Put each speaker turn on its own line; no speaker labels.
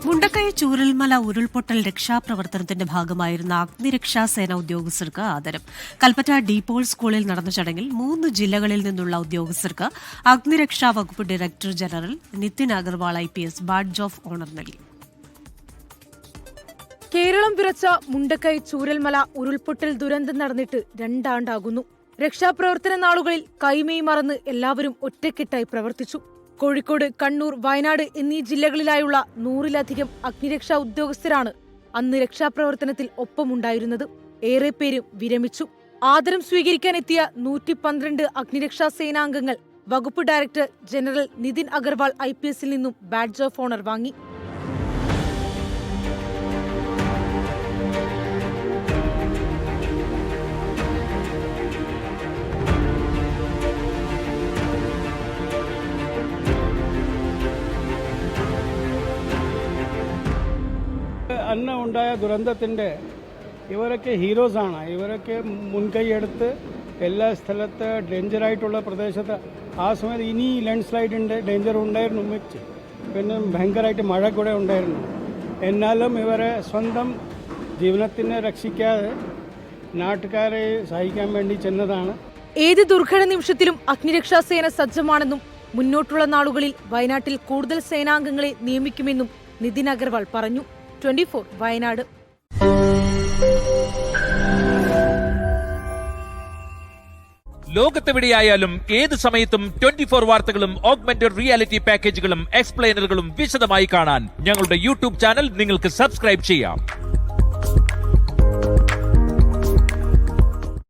മുണ്ടക്കൈ ചൂരൽമല ഉരുൾപൊട്ടൽ രക്ഷാപ്രവർത്തനത്തിന്റെ ഭാഗമായിരുന്ന അഗ്നിരക്ഷാസേന ഉദ്യോഗസ്ഥർക്ക് ആദരം. കൽപ്പറ്റ ഡീപോൾ സ്കൂളിൽ നടന്ന ചടങ്ങിൽ 3 ജില്ലകളിൽ നിന്നുള്ള ഉദ്യോഗസ്ഥർക്ക് അഗ്നിരക്ഷാ വകുപ്പ് director general Nitin Agarwal IPS badge of honour നൽകി.
കേരളം വിറച്ച മുണ്ടക്കൈ ചൂരൽമല ഉരുൾപൊട്ടൽ ദുരന്തം നടന്നിട്ട് 2 ആണ്ടാകുന്നു. രക്ഷാപ്രവർത്തന നാളുകളിൽ കൈമേയ് മറന്ന് എല്ലാവരും ഒറ്റക്കെട്ടായി പ്രവർത്തിച്ചു. കോഴിക്കോട്, കണ്ണൂർ, വയനാട് എന്നീ ജില്ലകളിലായുള്ള 100-ലധികം അഗ്നിരക്ഷാ ഉദ്യോഗസ്ഥരാണ് അന്ന് രക്ഷാപ്രവർത്തനത്തിൽ ഒപ്പമുണ്ടായിരുന്നത്. ഏറെ പേരും വിരമിച്ചു. ആദരം സ്വീകരിക്കാനെത്തിയ 112 അഗ്നിരക്ഷാ സേനാംഗങ്ങൾ വകുപ്പ് ഡയറക്ടർ ജനറൽ നിതിൻ അഗർവാൾ IPSൽ നിന്നും ബാഡ്ജ് ഓഫ് ഓണർ വാങ്ങി.
അന്ന് ഉണ്ടായ ദുരന്തത്തിൻ്റെ ഇവരൊക്കെ ഹീറോസാണ്. ഇവരൊക്കെ മുൻകൈയെടുത്ത് എല്ലാ സ്ഥലത്ത് ഡേഞ്ചറായിട്ടുള്ള പ്രദേശത്ത് ആ സമയത്ത് ഇനി ലാൻഡ് സ്ലൈഡിൻ്റെ ഡേഞ്ചർ ഉണ്ടായിരുന്നു മിച്ച്, പിന്നെ ഭയങ്കരമായിട്ട് മഴ കൂടെ ഉണ്ടായിരുന്നു. എന്നാലും ഇവരെ സ്വന്തം ജീവനത്തിനെ രക്ഷിക്കാതെ നാട്ടുകാരെ സഹായിക്കാൻ വേണ്ടി ചെന്നതാണ്.
ഏത് ദുർഘട നിമിഷത്തിലും അഗ്നിരക്ഷാസേന സജ്ജമാണെന്നും മുന്നോട്ടുള്ള നാളുകളിൽ വയനാട്ടിൽ കൂടുതൽ സേനാംഗങ്ങളെ നിയമിക്കുമെന്നും നിതിൻ അഗർവാൾ പറഞ്ഞു. 24 വയനാട്.
ലോകത്തെവിടെയായാലും ഏത് സമയത്തും 24 വാർത്തകളും ഓഗ്മെന്റഡ് റിയാലിറ്റി പാക്കേജുകളും എക്സ്പ്ലെയിനറുകളും വിശദമായി കാണാൻ ഞങ്ങളുടെ YouTube ചാനൽ നിങ്ങൾക്ക് സബ്സ്ക്രൈബ് ചെയ്യാം.